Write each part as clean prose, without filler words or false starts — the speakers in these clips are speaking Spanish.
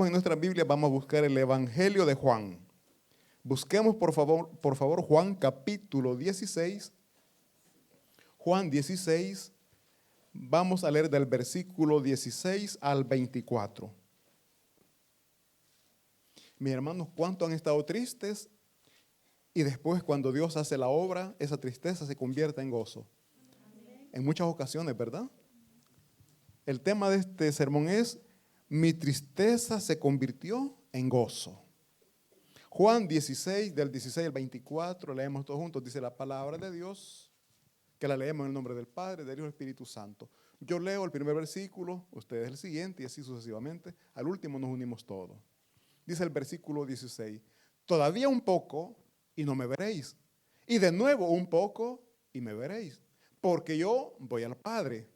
En nuestra Biblia vamos a buscar el Evangelio de Juan. Busquemos por favor Juan capítulo 16. Juan 16, vamos a leer del versículo 16 al 24. Mis hermanos, ¿cuánto han estado tristes? Y después cuando Dios hace la obra, esa tristeza se convierte en gozo. En muchas ocasiones, ¿verdad? El tema de este sermón es: mi tristeza se convirtió en gozo. Juan 16, del 16 al 24, leemos todos juntos, dice la palabra de Dios, que la leemos en el nombre del Padre, del Hijo y del Espíritu Santo. Yo leo el primer versículo, ustedes el siguiente y así sucesivamente. Al último nos unimos todos. Dice el versículo 16, todavía un poco y no me veréis. Y de nuevo un poco y me veréis. Porque yo voy al Padre.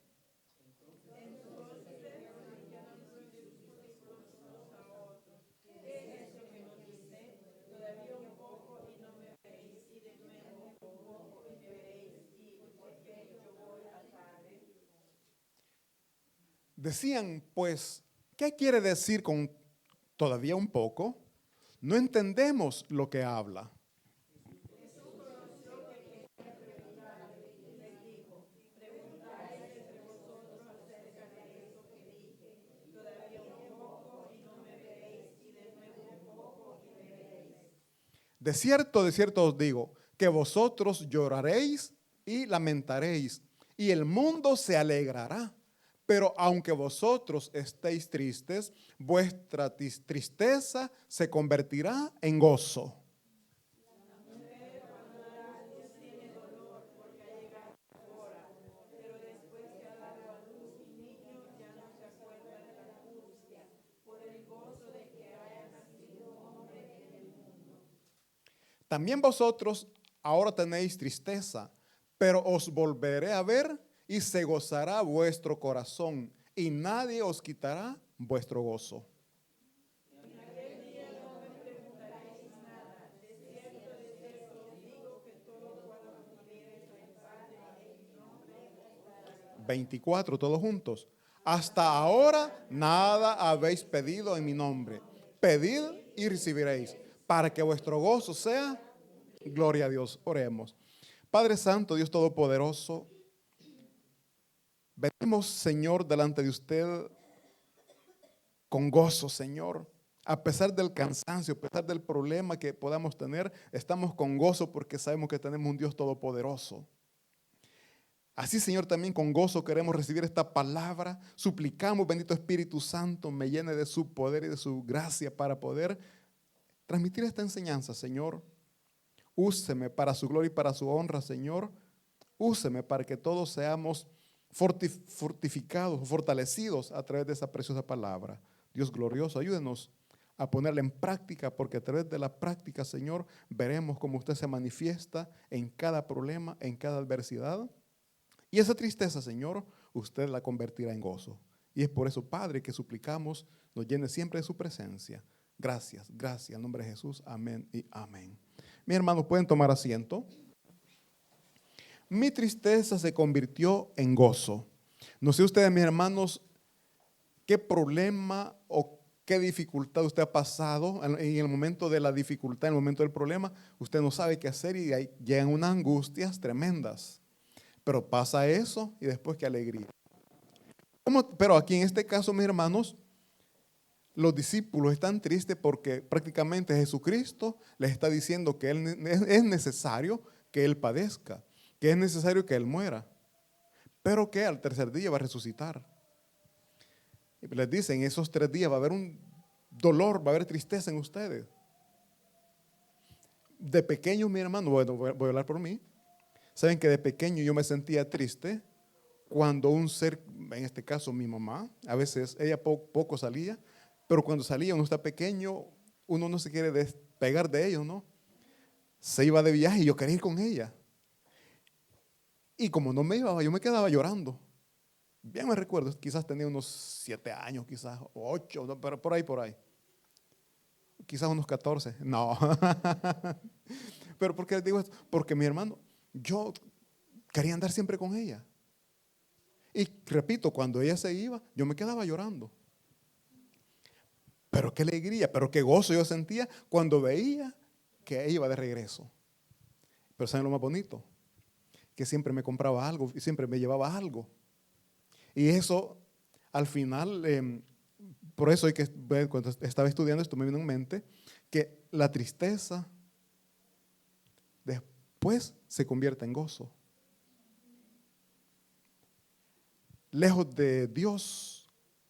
Decían, pues, ¿qué quiere decir con todavía un poco? No entendemos lo que habla. De cierto os digo, que vosotros lloraréis y lamentaréis, y el mundo se alegrará. Pero aunque vosotros estéis tristes, vuestra tristeza se convertirá en gozo. También vosotros ahora tenéis tristeza, pero os volveré a ver y se gozará vuestro corazón, y nadie os quitará vuestro gozo. 24, todos juntos. Hasta ahora nada habéis pedido en mi nombre. Pedid y recibiréis, para que vuestro gozo sea gloria a Dios. Oremos. Padre Santo, Dios Todopoderoso, venimos, Señor, delante de usted con gozo, Señor. A pesar del cansancio, a pesar del problema que podamos tener, estamos con gozo porque sabemos que tenemos un Dios todopoderoso. Así, Señor, también con gozo queremos recibir esta palabra. Suplicamos, bendito Espíritu Santo, me llene de su poder y de su gracia para poder transmitir esta enseñanza, Señor. Úseme para su gloria y para su honra, Señor. Úseme para que todos seamos fortificados, fortalecidos a través de esa preciosa palabra. Dios glorioso, ayúdenos a ponerla en práctica, porque a través de la práctica, Señor, veremos cómo usted se manifiesta en cada problema, en cada adversidad. Y esa tristeza, Señor, usted la convertirá en gozo. Y es por eso, Padre, que suplicamos, nos llene siempre de su presencia. Gracias, gracias, en nombre de Jesús, amén y amén. Mis hermanos, pueden tomar asiento. Mi tristeza se convirtió en gozo. No sé ustedes, mis hermanos, qué problema o qué dificultad usted ha pasado en el momento de la dificultad, en el momento del problema. Usted no sabe qué hacer y ahí llegan unas angustias tremendas. Pero pasa eso y después qué alegría. Pero aquí en este caso, mis hermanos, los discípulos están tristes porque prácticamente Jesucristo les está diciendo que es necesario que Él padezca, que es necesario que Él muera, pero que al tercer día va a resucitar. Y les dicen, en esos 3 días va a haber un dolor, va a haber tristeza en ustedes. De pequeño, mi hermano, voy a hablar por mí. Saben que de pequeño yo me sentía triste cuando un ser, en este caso mi mamá, a veces ella poco salía, pero cuando salía uno está pequeño, uno no se quiere despegar de ellos, ¿no? Se iba de viaje y yo quería ir con ella. Y como no me iba, yo me quedaba llorando. Bien me recuerdo, quizás tenía unos 7 años, quizás, o 8, ¿no? Pero por ahí. Quizás unos 14, no. Pero ¿por qué digo esto? Porque mi hermano, yo quería andar siempre con ella. Y repito, cuando ella se iba, yo me quedaba llorando. Pero qué alegría, pero qué gozo yo sentía cuando veía que iba de regreso. Pero ¿saben lo más bonito? Que siempre me compraba algo y siempre me llevaba algo. Y eso, al final, por eso hay que ver, cuando estaba estudiando esto me vino en mente que la tristeza después se convierte en gozo. Lejos de Dios,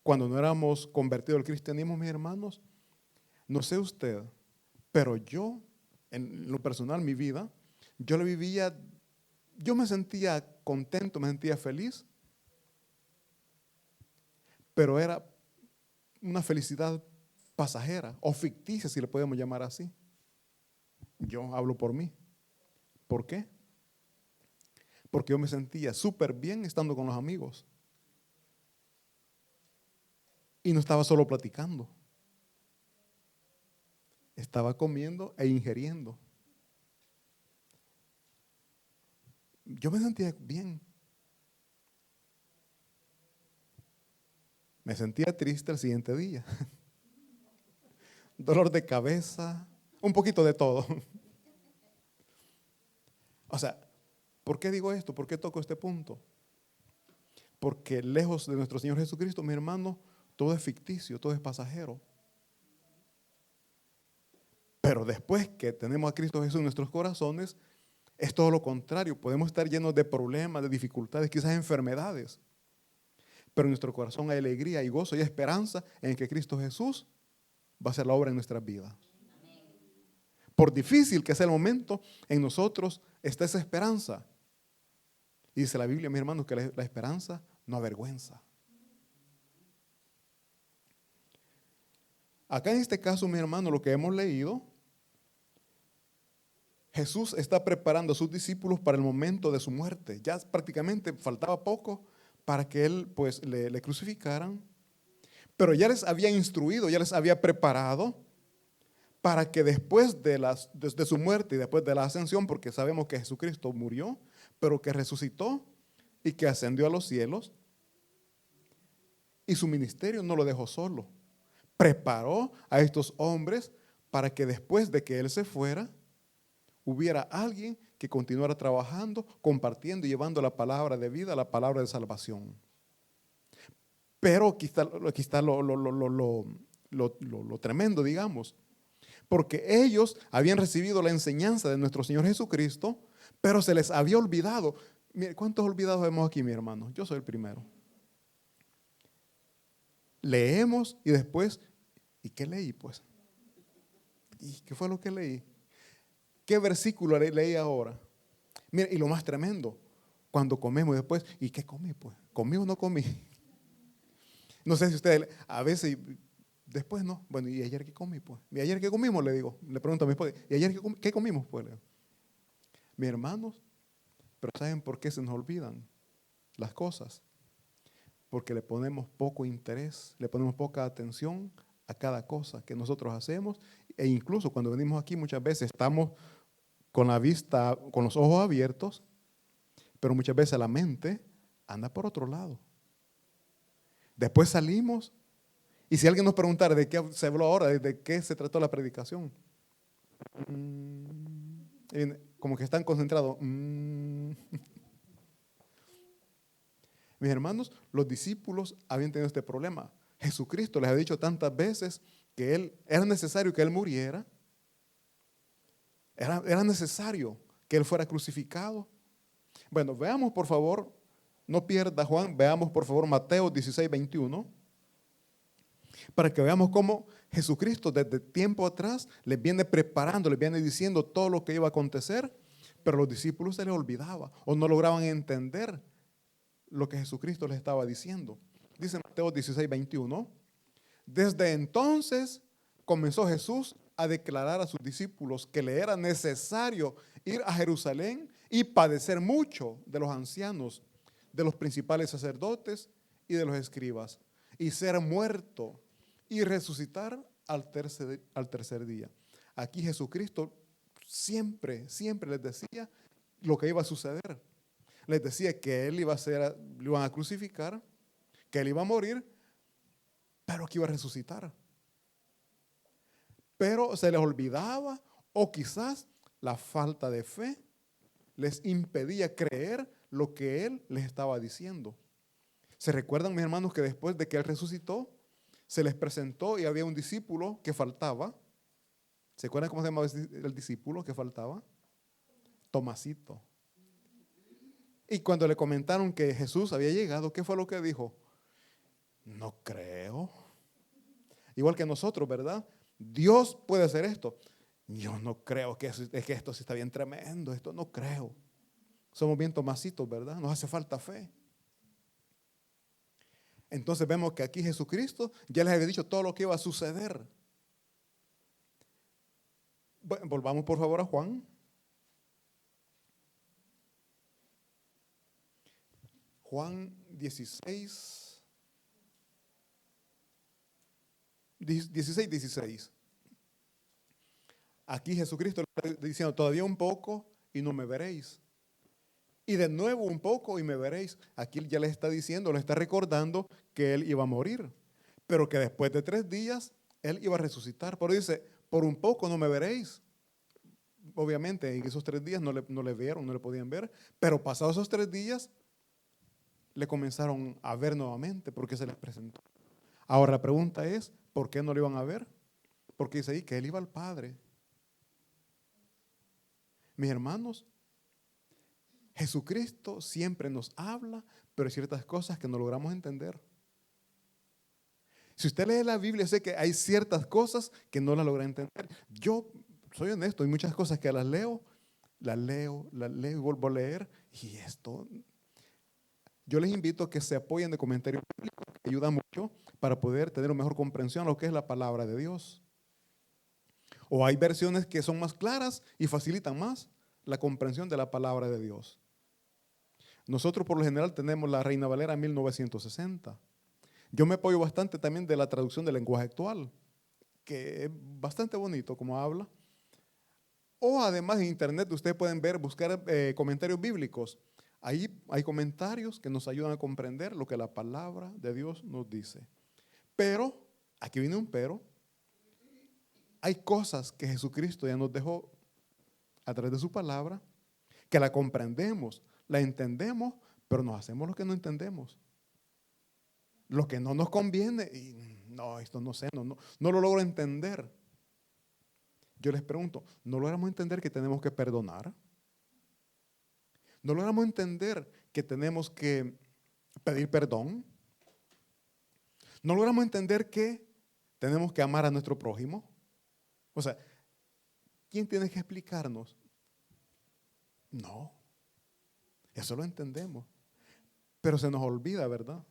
cuando no éramos convertidos al cristianismo, mis hermanos, no sé usted, pero yo, en lo personal, mi vida, yo la vivía, yo me sentía contento, me sentía feliz, pero era una felicidad pasajera o ficticia, si le podemos llamar así. Yo hablo por mí. ¿Por qué? Porque yo me sentía súper bien estando con los amigos. Y no estaba solo platicando. Estaba comiendo e ingiriendo. Yo me sentía bien. Me sentía triste el siguiente día. Dolor de cabeza, un poquito de todo. O sea, ¿por qué digo esto? ¿Por qué toco este punto? Porque lejos de nuestro Señor Jesucristo, mi hermano, todo es ficticio, todo es pasajero. Pero después que tenemos a Cristo Jesús en nuestros corazones, es todo lo contrario. Podemos estar llenos de problemas, de dificultades, quizás enfermedades. Pero en nuestro corazón hay alegría y gozo y esperanza en que Cristo Jesús va a hacer la obra en nuestras vidas. Por difícil que sea el momento, en nosotros está esa esperanza. Y dice la Biblia, mis hermanos, que la esperanza no avergüenza. Acá en este caso, mis hermanos, lo que hemos leído, Jesús está preparando a sus discípulos para el momento de su muerte. Ya prácticamente faltaba poco para que Él pues le crucificaran. Pero ya les había instruido, ya les había preparado para que después de su muerte y después de la ascensión, porque sabemos que Jesucristo murió, pero que resucitó y que ascendió a los cielos, y su ministerio no lo dejó solo. Preparó a estos hombres para que después de que Él se fuera, hubiera alguien que continuara trabajando, compartiendo y llevando la palabra de vida, la palabra de salvación. Pero aquí está lo tremendo, digamos. Porque ellos habían recibido la enseñanza de nuestro Señor Jesucristo, pero se les había olvidado. Mire, ¿cuántos olvidados vemos aquí, mi hermano? Yo soy el primero. Leemos y después, ¿y qué leí pues? ¿Y qué fue lo que leí? ¿Qué versículo leí ahora? Mire, y lo más tremendo, cuando comemos después, ¿y qué comí pues? ¿Comí o no comí? No sé si ustedes, a veces, después no. Bueno, ¿y ayer qué comí pues? ¿Y ayer qué comimos? Le digo, le pregunto a mi esposa, ¿y ayer qué comimos pues? Mis hermanos, pero ¿saben por qué se nos olvidan las cosas? Porque le ponemos poco interés, le ponemos poca atención a cada cosa que nosotros hacemos, e incluso cuando venimos aquí muchas veces estamos con la vista, con los ojos abiertos, pero muchas veces la mente anda por otro lado. Después salimos y si alguien nos preguntara de qué se habló ahora, de qué se trató la predicación, como que están concentrados. Mis hermanos, los discípulos habían tenido este problema. Jesucristo les ha dicho tantas veces que era necesario que Él muriera. Era necesario que Él fuera crucificado. Bueno, veamos por favor, no pierda Juan, veamos por favor Mateo 16, 21, para que veamos cómo Jesucristo desde tiempo atrás les viene preparando, les viene diciendo todo lo que iba a acontecer, pero los discípulos se les olvidaba o no lograban entender lo que Jesucristo les estaba diciendo. Dice Mateo 16, 21. Desde entonces comenzó Jesús a declarar a sus discípulos que le era necesario ir a Jerusalén y padecer mucho de los ancianos, de los principales sacerdotes y de los escribas, y ser muerto y resucitar al tercer día. Aquí Jesucristo siempre les decía lo que iba a suceder. Les decía que Él lo iban a crucificar, que Él iba a morir, pero que iba a resucitar. pero se les olvidaba o quizás la falta de fe les impedía creer lo que Él les estaba diciendo. ¿Se recuerdan, mis hermanos, que después de que Él resucitó, se les presentó y había un discípulo que faltaba? ¿Se acuerdan cómo se llamaba el discípulo que faltaba? Tomasito. Y cuando le comentaron que Jesús había llegado, ¿qué fue lo que dijo? No creo. Igual que nosotros, ¿verdad? Dios puede hacer esto. Yo no creo que esto sí está bien tremendo. Esto no creo. Somos bien tomasitos, ¿verdad? Nos hace falta fe. Entonces vemos que aquí Jesucristo ya les había dicho todo lo que iba a suceder. Volvamos por favor a Juan. Juan 16, 16. Aquí Jesucristo le está diciendo, todavía un poco y no me veréis. Y de nuevo un poco y me veréis. Aquí ya le está diciendo, le está recordando que Él iba a morir, pero que después de 3 días Él iba a resucitar. Por eso dice, por un poco no me veréis. Obviamente en esos 3 días no le vieron, no le podían ver, pero pasados esos 3 días le comenzaron a ver nuevamente porque se les presentó. Ahora la pregunta es, ¿por qué no le iban a ver? Porque dice ahí que Él iba al Padre. Mis hermanos, Jesucristo siempre nos habla, pero hay ciertas cosas que no logramos entender. Si usted lee la Biblia, sé que hay ciertas cosas que no las logra entender. Yo soy honesto, hay muchas cosas que las leo y vuelvo a leer. Y esto, yo les invito a que se apoyen de comentarios bíblicos, que ayuda mucho para poder tener una mejor comprensión de lo que es la palabra de Dios. O hay versiones que son más claras y facilitan más la comprensión de la palabra de Dios. Nosotros por lo general tenemos la Reina Valera 1960. Yo me apoyo bastante también de la traducción del lenguaje actual, que es bastante bonito como habla. O además en internet ustedes pueden buscar comentarios bíblicos. Ahí hay comentarios que nos ayudan a comprender lo que la palabra de Dios nos dice. Pero, aquí viene un pero, hay cosas que Jesucristo ya nos dejó a través de su palabra, que la comprendemos, la entendemos, pero nos hacemos lo que no entendemos. Lo que no nos conviene, y no, esto no sé, no lo logro entender. Yo les pregunto, ¿no logramos entender que tenemos que perdonar? ¿No logramos entender que tenemos que pedir perdón? ¿No logramos entender que tenemos que amar a nuestro prójimo? O sea, ¿quién tiene que explicarnos? No, eso lo entendemos, pero se nos olvida, ¿verdad?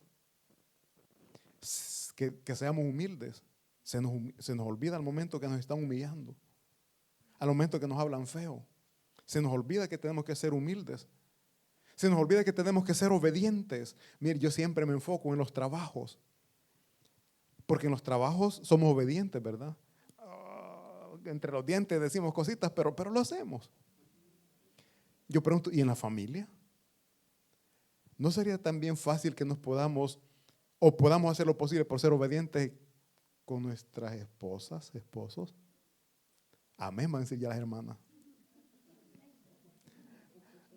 Que seamos humildes. Se nos olvida al momento que nos están humillando, al momento que nos hablan feo. Se nos olvida que tenemos que ser humildes. Se nos olvida que tenemos que ser obedientes. Mire, yo siempre me enfoco en los trabajos, porque en los trabajos somos obedientes, ¿verdad? Entre los dientes decimos cositas, pero lo hacemos. Yo pregunto, ¿y en la familia? ¿No sería también fácil que nos podamos hacer lo posible por ser obedientes con nuestras esposas, esposos? Amén, van a decir ya las hermanas.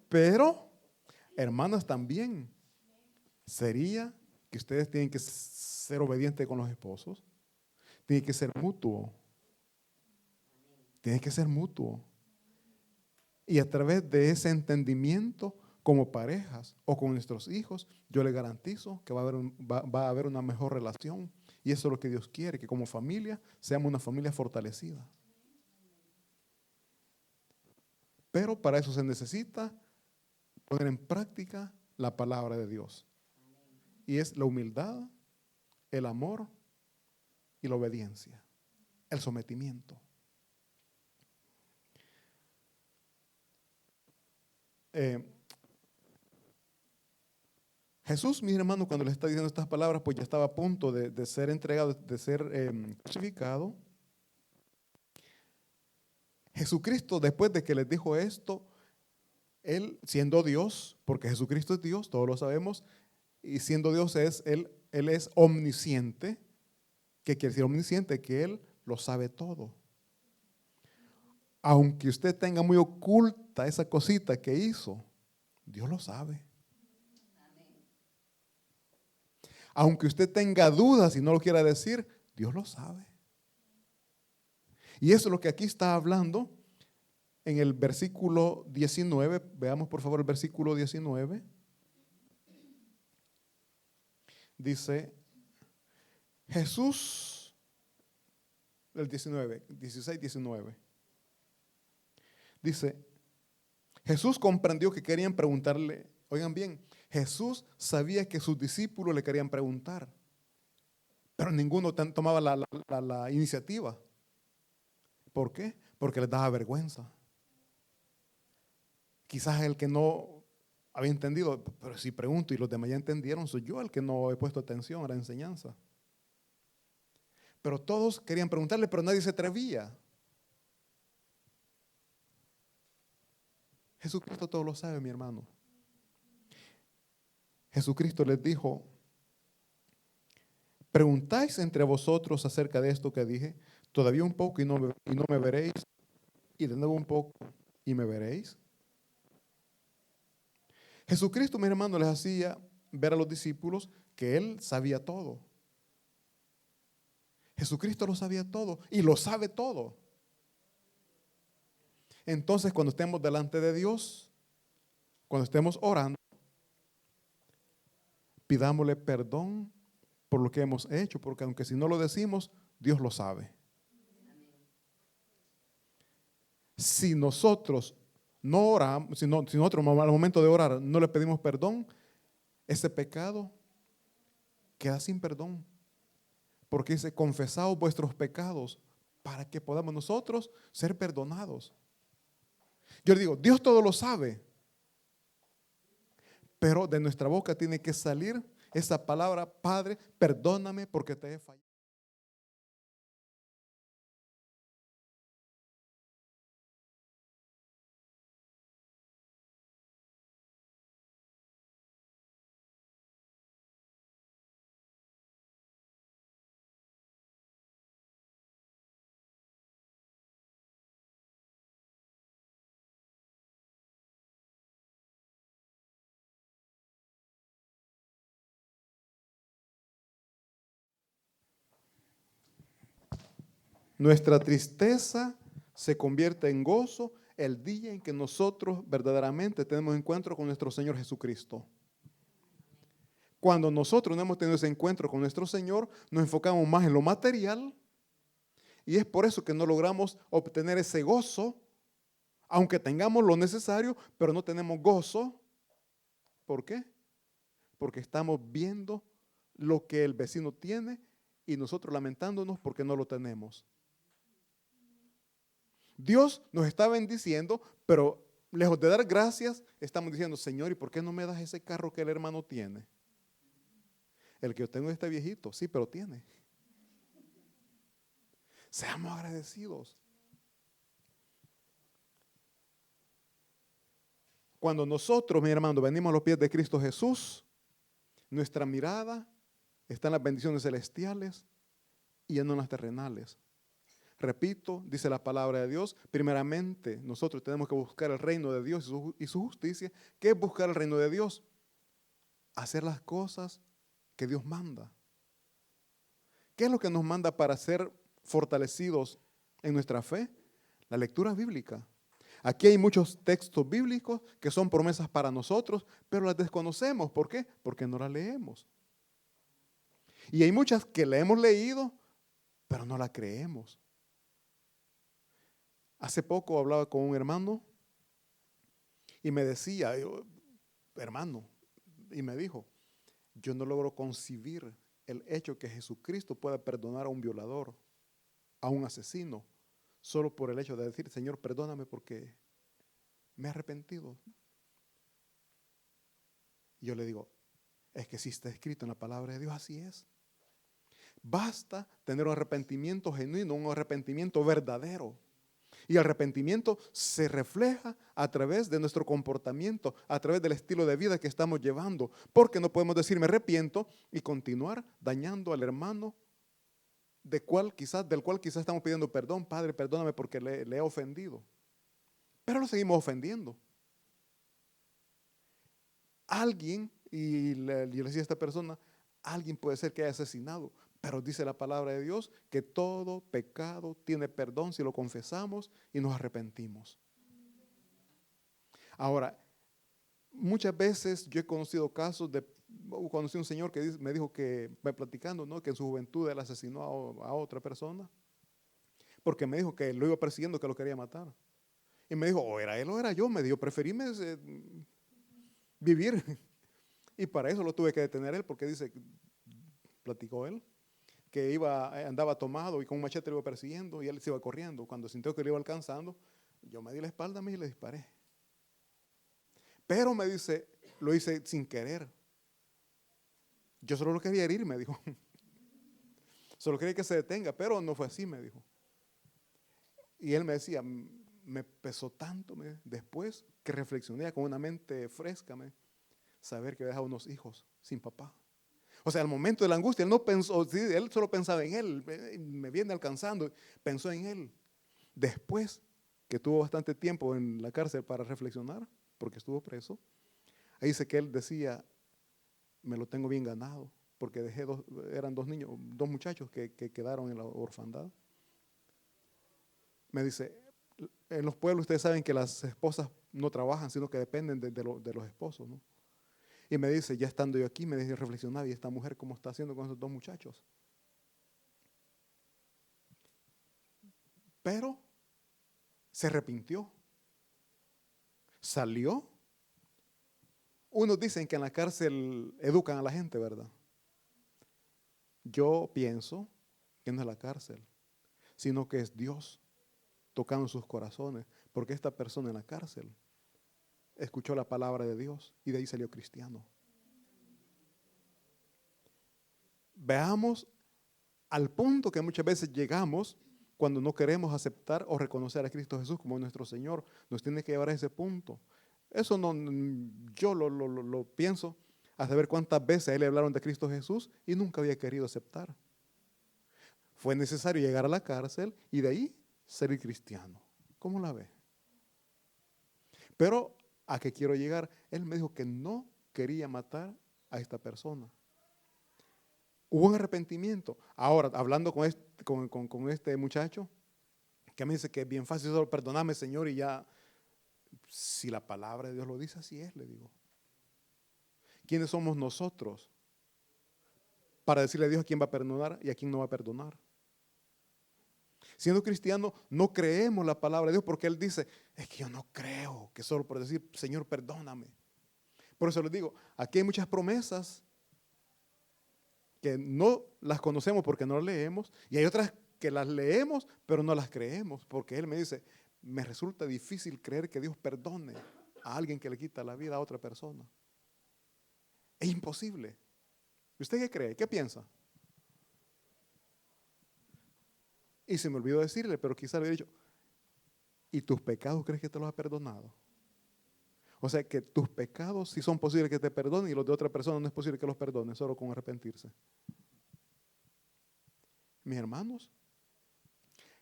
Pero, hermanas, también sería que ustedes tienen que ser obedientes con los esposos. Tiene que ser mutuo. Tiene que ser mutuo. Y a través de ese entendimiento, como parejas o con nuestros hijos, yo les garantizo que va a haber una mejor relación. Y eso es lo que Dios quiere, que como familia seamos una familia fortalecida. Pero para eso se necesita poner en práctica la palabra de Dios. Y es la humildad, el amor y la obediencia, el sometimiento. Jesús, mis hermanos, cuando les está diciendo estas palabras, pues ya estaba a punto de ser entregado, de ser crucificado. Jesucristo, después de que les dijo esto, Él siendo Dios, porque Jesucristo es Dios, todos lo sabemos, y siendo Dios él es omnisciente. ¿Qué quiere decir omnisciente? Que Él lo sabe todo. Aunque usted tenga muy oculta esa cosita que hizo, Dios lo sabe. Aunque usted tenga dudas y no lo quiera decir, Dios lo sabe. Y eso es lo que aquí está hablando en el versículo 19. Veamos por favor el versículo 19. Dice, Jesús, el 19, 16, 19. Dice, Jesús comprendió que querían preguntarle, oigan bien, Jesús sabía que sus discípulos le querían preguntar, pero ninguno tomaba la iniciativa. ¿Por qué? Porque les daba vergüenza. Quizás el que no había entendido, pero si pregunto y los demás ya entendieron, soy yo el que no he puesto atención a la enseñanza. Pero todos querían preguntarle, pero nadie se atrevía. Jesucristo todo lo sabe, mi hermano. Jesucristo les dijo, preguntáis entre vosotros acerca de esto que dije, todavía un poco y no me veréis, y de nuevo un poco y me veréis. Jesucristo, mi hermano, les hacía ver a los discípulos que Él sabía todo. Jesucristo lo sabía todo y lo sabe todo. Entonces, cuando estemos delante de Dios, cuando estemos orando, pidámosle perdón por lo que hemos hecho, porque aunque si no lo decimos, Dios lo sabe. Si nosotros no oramos, si nosotros al momento de orar no le pedimos perdón, ese pecado queda sin perdón. Porque dice, confesaos vuestros pecados para que podamos nosotros ser perdonados. Yo le digo, Dios todo lo sabe, pero de nuestra boca tiene que salir esa palabra, Padre, perdóname porque te he fallado. Nuestra tristeza se convierte en gozo el día en que nosotros verdaderamente tenemos encuentro con nuestro Señor Jesucristo. Cuando nosotros no hemos tenido ese encuentro con nuestro Señor, nos enfocamos más en lo material y es por eso que no logramos obtener ese gozo, aunque tengamos lo necesario, pero no tenemos gozo. ¿Por qué? Porque estamos viendo lo que el vecino tiene y nosotros lamentándonos porque no lo tenemos. Dios nos está bendiciendo, pero lejos de dar gracias, estamos diciendo, Señor, ¿y por qué no me das ese carro que el hermano tiene? El que yo tengo está viejito, sí, pero tiene. Seamos agradecidos. Cuando nosotros, mi hermano, venimos a los pies de Cristo Jesús, nuestra mirada está en las bendiciones celestiales y no en las terrenales. Repito, dice la palabra de Dios, primeramente nosotros tenemos que buscar el reino de Dios y su justicia. ¿Qué es buscar el reino de Dios? Hacer las cosas que Dios manda. ¿Qué es lo que nos manda para ser fortalecidos en nuestra fe? La lectura bíblica. Aquí hay muchos textos bíblicos que son promesas para nosotros, pero las desconocemos. ¿Por qué? Porque no las leemos. Y hay muchas que la hemos leído, pero no la creemos. Hace poco hablaba con un hermano y me decía, hermano, y me dijo, yo no logro concebir el hecho que Jesucristo pueda perdonar a un violador, a un asesino, solo por el hecho de decir, Señor, perdóname porque me he arrepentido. Y yo le digo, es que si está escrito en la palabra de Dios, así es. Basta tener un arrepentimiento genuino, un arrepentimiento verdadero. Y el arrepentimiento se refleja a través de nuestro comportamiento, a través del estilo de vida que estamos llevando. Porque no podemos decir me arrepiento y continuar dañando al hermano del cual quizás estamos pidiendo perdón. Padre, perdóname porque le he ofendido. pero lo seguimos ofendiendo. Alguien, yo le decía a esta persona, alguien puede ser que haya asesinado, pero dice la palabra de Dios que todo pecado tiene perdón si lo confesamos y nos arrepentimos. Ahora, muchas veces yo he conocido casos conocí un señor que me dijo que, va platicando, ¿no?, que en su juventud él asesinó a otra persona, porque me dijo que lo iba persiguiendo, que lo quería matar. Y me dijo, o era él o era yo, me dijo, preferíme vivir. Y para eso lo tuve que detener él, porque dice, platicó él, que andaba tomado y con un machete lo iba persiguiendo y él se iba corriendo. Cuando sintió que lo iba alcanzando, yo me di la espalda a mí y le disparé. Pero me dice, lo hice sin querer. Yo solo lo quería herir, me dijo. Solo quería que se detenga, pero no fue así, me dijo. Y él me decía, me pesó tanto después que reflexioné con una mente fresca, saber que había dejado unos hijos sin papá. O sea, al momento de la angustia, él no pensó, sí, él solo pensaba en él, me viene alcanzando, pensó en él. Después que tuvo bastante tiempo en la cárcel para reflexionar, porque estuvo preso, ahí dice que él decía, me lo tengo bien ganado, porque eran dos niños, dos muchachos que quedaron en la orfandad. Me dice, en los pueblos ustedes saben que las esposas no trabajan, sino que dependen de los esposos, ¿no? Y me dice, ya estando yo aquí, me dice, reflexionaba, ¿y esta mujer cómo está haciendo con esos dos muchachos? Pero se arrepintió, salió. Unos dicen que en la cárcel educan a la gente, ¿verdad? Yo pienso que no es la cárcel, sino que es Dios tocando sus corazones, porque esta persona en la cárcel escuchó la palabra de Dios y de ahí salió cristiano. Veamos al punto que muchas veces llegamos cuando no queremos aceptar o reconocer a Cristo Jesús como nuestro Señor. Nos tiene que llevar a ese punto. Eso no, yo lo pienso a saber cuántas veces a él le hablaron de Cristo Jesús y nunca había querido aceptar. Fue necesario llegar a la cárcel y de ahí ser cristiano. ¿Cómo la ve? Pero ¿a qué quiero llegar? Él me dijo que no quería matar a esta persona. Hubo un arrepentimiento. Ahora, hablando con este muchacho, que me dice que es bien fácil, solo perdoname, Señor, y ya, si la palabra de Dios lo dice, así es, le digo. ¿Quiénes somos nosotros para decirle a Dios a quién va a perdonar y a quién no va a perdonar? Siendo cristiano, no creemos la palabra de Dios porque Él dice, es que yo no creo que solo por decir, Señor, perdóname. Por eso les digo, aquí hay muchas promesas que no las conocemos porque no las leemos, y hay otras que las leemos, pero no las creemos, porque Él me dice, me resulta difícil creer que Dios perdone a alguien que le quita la vida a otra persona. Es imposible. ¿Y usted qué cree? ¿Qué piensa? Y se me olvidó decirle, pero quizá le he dicho, ¿y tus pecados crees que te los ha perdonado? O sea que tus pecados sí son posibles que te perdonen y los de otra persona no es posible que los perdone, solo con arrepentirse. Mis hermanos,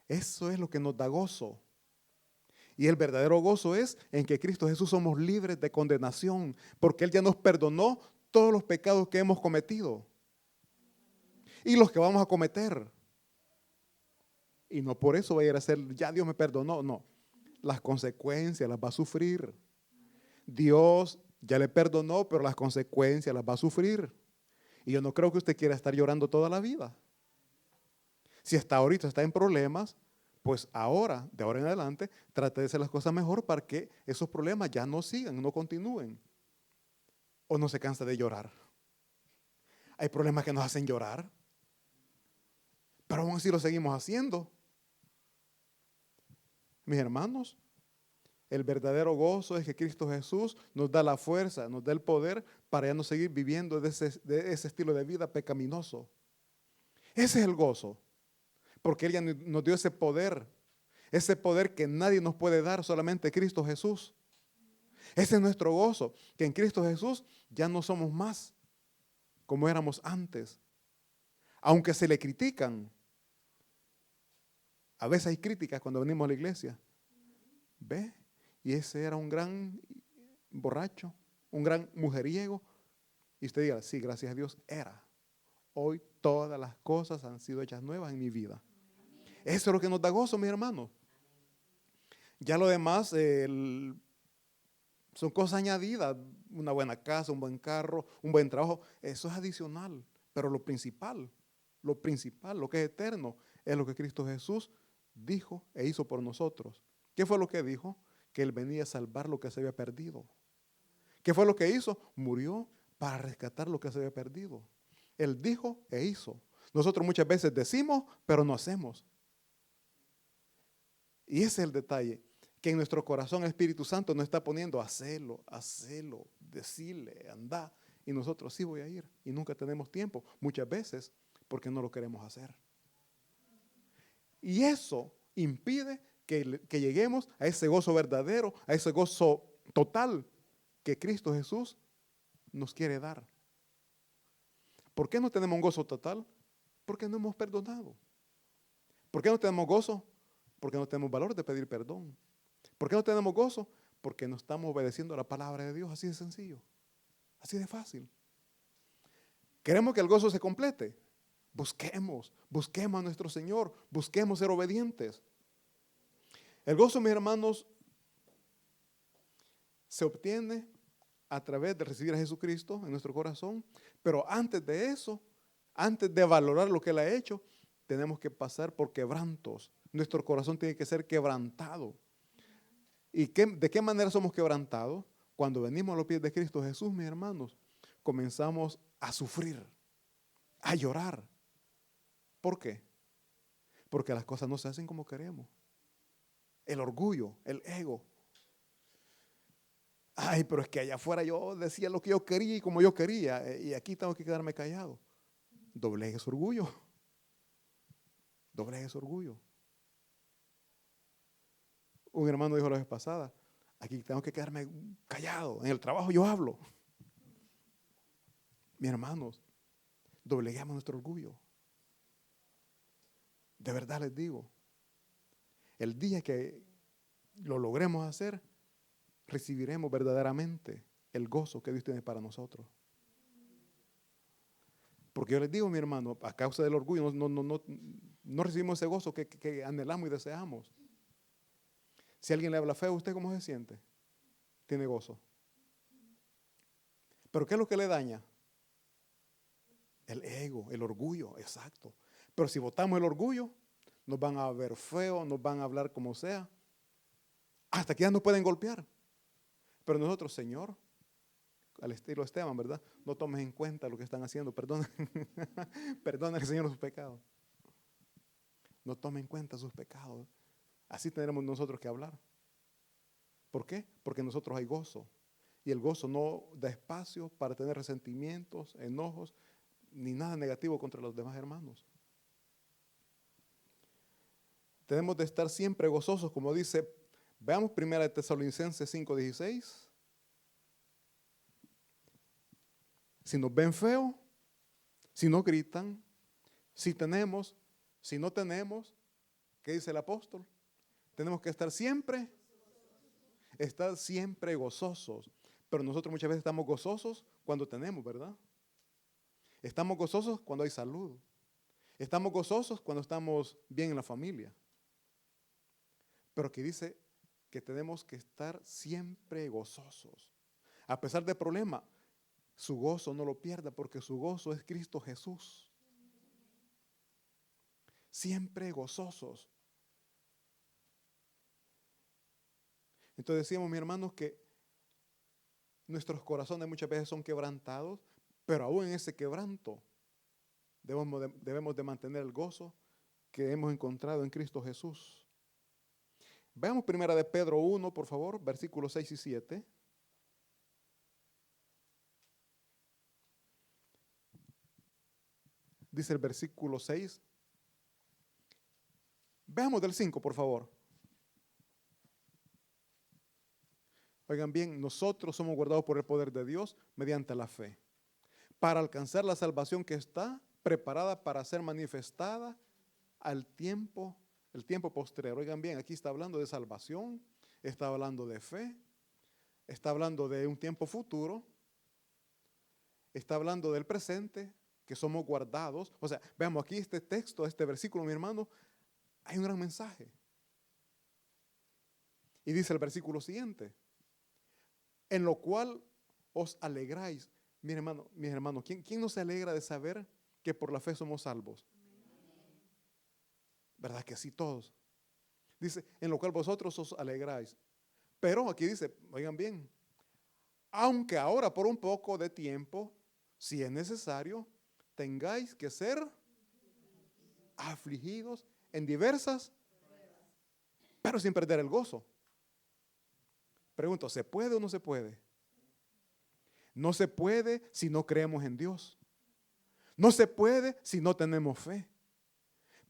eso es lo que nos da gozo. Y el verdadero gozo es en que Cristo Jesús somos libres de condenación, porque Él ya nos perdonó todos los pecados que hemos cometido y los que vamos a cometer. Y no por eso va a ir a ser, ya Dios me perdonó, no. Las consecuencias las va a sufrir. Dios ya le perdonó, pero las consecuencias las va a sufrir. Y yo no creo que usted quiera estar llorando toda la vida. Si hasta ahorita está en problemas, pues ahora, de ahora en adelante, trate de hacer las cosas mejor para que esos problemas ya no sigan, no continúen. O no se cansa de llorar. Hay problemas que nos hacen llorar, pero aún así lo seguimos haciendo. Mis hermanos, el verdadero gozo es que Cristo Jesús nos da la fuerza, nos da el poder para ya no seguir viviendo de ese estilo de vida pecaminoso. Ese es el gozo, porque Él ya nos dio ese poder que nadie nos puede dar, solamente Cristo Jesús. Ese es nuestro gozo, que en Cristo Jesús ya no somos más como éramos antes. Aunque se le critican, a veces hay críticas cuando venimos a la iglesia. ¿Ve? y ese era un gran borracho, un gran mujeriego, y usted diga, sí, gracias a Dios era. Hoy todas las cosas han sido hechas nuevas en mi vida. Eso es lo que nos da gozo, mis hermanos. Ya lo demás son cosas añadidas, una buena casa, un buen carro, un buen trabajo, eso es adicional, pero lo principal, lo que es eterno, es lo que Cristo Jesús dijo e hizo por nosotros. ¿Qué fue lo que dijo? Que Él venía a salvar lo que se había perdido. ¿Qué fue lo que hizo? Murió para rescatar lo que se había perdido. Él dijo e hizo. Nosotros muchas veces decimos, pero no hacemos. Y ese es el detalle, que en nuestro corazón el Espíritu Santo nos está poniendo, hacelo, decirle, anda. Y nosotros sí voy a ir. Y nunca tenemos tiempo, muchas veces, porque no lo queremos hacer. Y eso impide que lleguemos a ese gozo verdadero, a ese gozo total que Cristo Jesús nos quiere dar. ¿Por qué no tenemos un gozo total? Porque no hemos perdonado. ¿Por qué no tenemos gozo? Porque no tenemos valor de pedir perdón. ¿Por qué no tenemos gozo? Porque no estamos obedeciendo a la palabra de Dios, así de sencillo, así de fácil. ¿Queremos que el gozo se complete? Busquemos a nuestro Señor, busquemos ser obedientes. El gozo, mis hermanos, se obtiene a través de recibir a Jesucristo en nuestro corazón, pero antes de eso, antes de valorar lo que Él ha hecho, tenemos que pasar por quebrantos. Nuestro corazón tiene que ser quebrantado. ¿Y de qué manera somos quebrantados? Cuando venimos a los pies de Cristo Jesús, mis hermanos, comenzamos a sufrir, a llorar. ¿Por qué? Porque las cosas no se hacen como queremos. El orgullo, el ego. Ay, pero es que allá afuera yo decía lo que yo quería y como yo quería, y aquí tengo que quedarme callado. Doblegue su orgullo. Doblegue su orgullo. Un hermano dijo la vez pasada, aquí tengo que quedarme callado, en el trabajo yo hablo. Mis hermanos, dobleguemos nuestro orgullo. De verdad les digo, el día que lo logremos hacer, recibiremos verdaderamente el gozo que Dios tiene para nosotros. Porque yo les digo, mi hermano, a causa del orgullo no recibimos ese gozo que anhelamos y deseamos. Si alguien le habla feo, ¿usted cómo se siente? Tiene gozo. ¿Pero qué es lo que le daña? El ego, el orgullo, exacto. Pero si botamos el orgullo, nos van a ver feo, nos van a hablar como sea, hasta que ya nos pueden golpear. Pero nosotros, Señor, al estilo Esteban, ¿verdad? No tomes en cuenta lo que están haciendo, perdona, perdona al Señor sus pecados. No tome en cuenta sus pecados. Así tendremos nosotros que hablar. ¿Por qué? Porque en nosotros hay gozo. Y el gozo no da espacio para tener resentimientos, enojos, ni nada negativo contra los demás hermanos. Tenemos de estar siempre gozosos, como dice, veamos 1 Tesalonicenses 5:16. Si nos ven feo, si nos gritan, si tenemos, si no tenemos, ¿qué dice el apóstol? Tenemos que estar siempre gozosos. Pero nosotros muchas veces estamos gozosos cuando tenemos, ¿verdad? Estamos gozosos cuando hay salud. Estamos gozosos cuando estamos bien en la familia. Pero aquí dice que tenemos que estar siempre gozosos. A pesar del problema, su gozo no lo pierda porque su gozo es Cristo Jesús. Siempre gozosos. Entonces decíamos, mis hermanos, que nuestros corazones muchas veces son quebrantados, pero aún en ese quebranto debemos de mantener el gozo que hemos encontrado en Cristo Jesús. Veamos 1 Pedro 1, por favor, versículos 6 y 7. Dice el versículo 6. Veamos del 5, por favor. Oigan bien, nosotros somos guardados por el poder de Dios mediante la fe, para alcanzar la salvación que está preparada para ser manifestada el tiempo postrero. Oigan bien, aquí está hablando de salvación, está hablando de fe, está hablando de un tiempo futuro, está hablando del presente, que somos guardados. O sea, veamos aquí este texto, este versículo, mi hermano, hay un gran mensaje. Y dice el versículo siguiente, en lo cual os alegráis. Mis hermanos, ¿quién no se alegra de saber que por la fe somos salvos? ¿Verdad que sí, todos? Dice, en lo cual vosotros os alegráis. Pero aquí dice, oigan bien, aunque ahora por un poco de tiempo, si es necesario, tengáis que ser afligidos en diversas, pero sin perder el gozo. Pregunto, ¿se puede o no se puede? No se puede si no creemos en Dios. No se puede si no tenemos fe.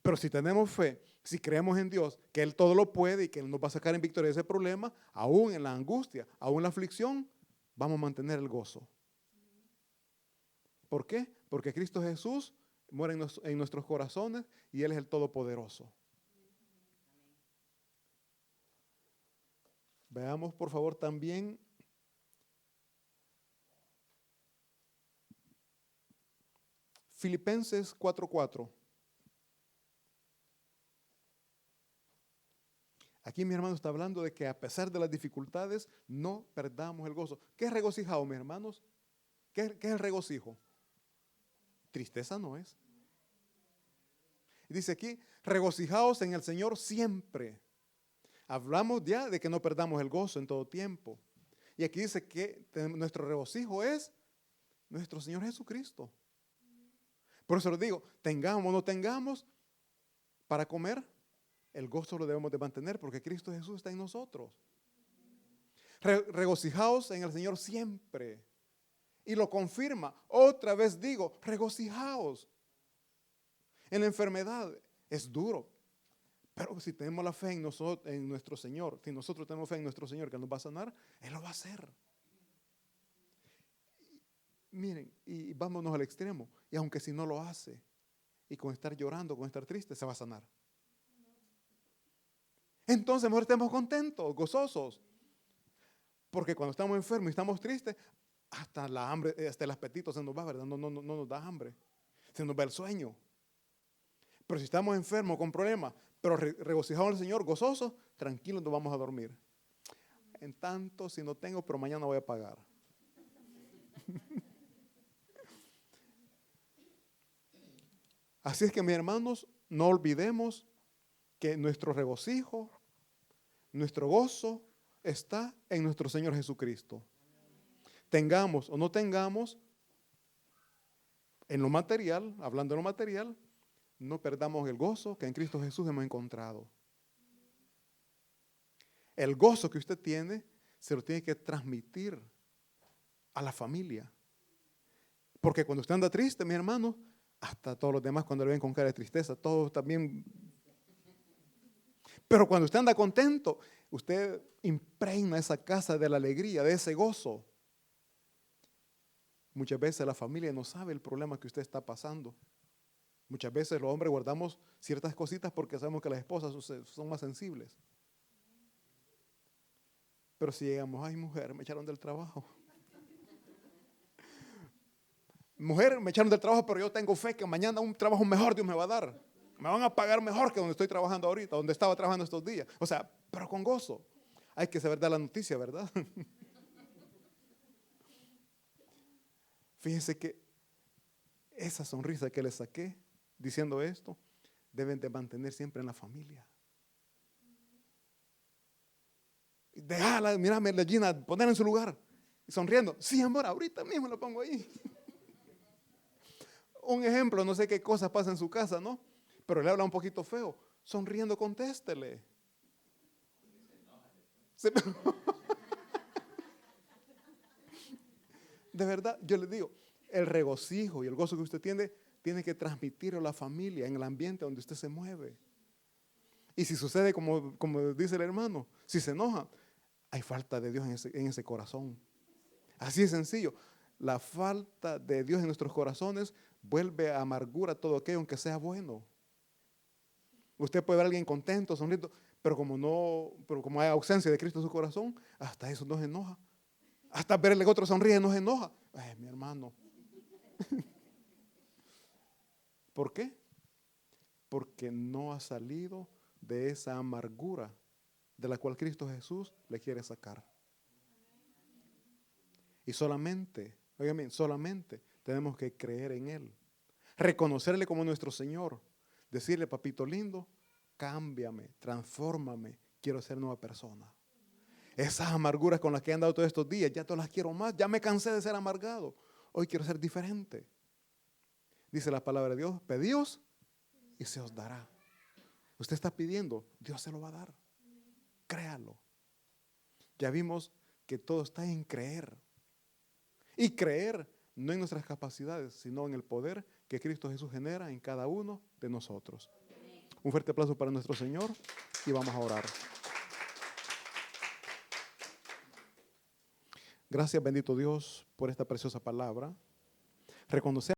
Pero si tenemos fe, si creemos en Dios, que Él todo lo puede y que Él nos va a sacar en victoria de ese problema, aún en la angustia, aún en la aflicción, vamos a mantener el gozo. ¿Por qué? Porque Cristo Jesús muere en nuestros corazones y Él es el Todopoderoso. Veamos por favor también Filipenses 4:4. Aquí mi hermano está hablando de que a pesar de las dificultades no perdamos el gozo. ¿Qué es regocijado, mis hermanos? ¿Qué es el regocijo? Tristeza no es. Dice aquí, regocijaos en el Señor siempre. Hablamos ya de que no perdamos el gozo en todo tiempo. Y aquí dice que nuestro regocijo es nuestro Señor Jesucristo. Por eso les digo, tengamos o no tengamos para comer, el gozo lo debemos de mantener porque Cristo Jesús está en nosotros. Regocijaos en el Señor siempre. Y lo confirma. Otra vez digo, regocijaos. En la enfermedad es duro. Pero si tenemos la fe en nuestro Señor, si nosotros tenemos fe en nuestro Señor que nos va a sanar, Él lo va a hacer. Miren, y vámonos al extremo. Y aunque si no lo hace, y con estar llorando, con estar triste, se va a sanar. Entonces mejor estemos contentos, gozosos. Porque cuando estamos enfermos y estamos tristes, hasta la hambre, hasta el apetito se nos va, ¿verdad? No nos da hambre. Se nos va el sueño. Pero si estamos enfermos con problemas, pero regocijados en el Señor, gozosos, tranquilos nos vamos a dormir. En tanto, si no tengo, pero mañana voy a pagar. Así es que, mis hermanos, no olvidemos que nuestro regocijo, nuestro gozo está en nuestro Señor Jesucristo. Tengamos o no tengamos, en lo material, hablando de lo material, no perdamos el gozo que en Cristo Jesús hemos encontrado. El gozo que usted tiene, se lo tiene que transmitir a la familia. Porque cuando usted anda triste, mi hermano, hasta todos los demás cuando le ven con cara de tristeza, todos también. Pero cuando usted anda contento, usted impregna esa casa de la alegría, de ese gozo. Muchas veces la familia no sabe el problema que usted está pasando. Muchas veces los hombres guardamos ciertas cositas porque sabemos que las esposas son más sensibles. Pero si llegamos, ay mujer, me echaron del trabajo. Mujer, me echaron del trabajo, pero yo tengo fe que mañana un trabajo mejor Dios me va a dar. Me van a pagar mejor que donde estoy trabajando ahorita, donde estaba trabajando estos días. O sea, pero con gozo. Hay que saber dar la noticia, ¿verdad? Fíjense que esa sonrisa que le saqué diciendo esto, deben de mantener siempre en la familia. Déjala, mírame, la Gina, ponerla en su lugar. Y sonriendo. Sí, amor, ahorita mismo lo pongo ahí. Un ejemplo, no sé qué cosas pasa en su casa, ¿no? Pero le habla un poquito feo. Sonriendo, contéstele. De verdad, yo le digo, el regocijo y el gozo que usted tiene que transmitirlo a la familia, en el ambiente donde usted se mueve. Y si sucede como dice el hermano, si se enoja, hay falta de Dios en ese corazón. Así es sencillo. La falta de Dios en nuestros corazones vuelve a amargura todo aquello, aunque sea bueno. Usted puede ver a alguien contento, sonriendo, pero como hay ausencia de Cristo en su corazón, hasta eso nos enoja. Hasta verle que otro sonríe nos enoja. Ay, mi hermano. ¿Por qué? Porque no ha salido de esa amargura de la cual Cristo Jesús le quiere sacar. Y solamente, óigame, solamente tenemos que creer en Él, reconocerle como nuestro Señor, decirle, papito lindo, cámbiame, transfórmame, quiero ser nueva persona. Esas amarguras con las que he andado todos estos días, ya no las quiero más, ya me cansé de ser amargado, hoy quiero ser diferente. Dice la palabra de Dios, pedíos y se os dará. Usted está pidiendo, Dios se lo va a dar. Créalo. Ya vimos que todo está en creer. Y creer no en nuestras capacidades, sino en el poder que Cristo Jesús genera en cada uno de nosotros. Un fuerte aplauso para nuestro Señor y vamos a orar. Gracias, bendito Dios, por esta preciosa palabra. Reconocemos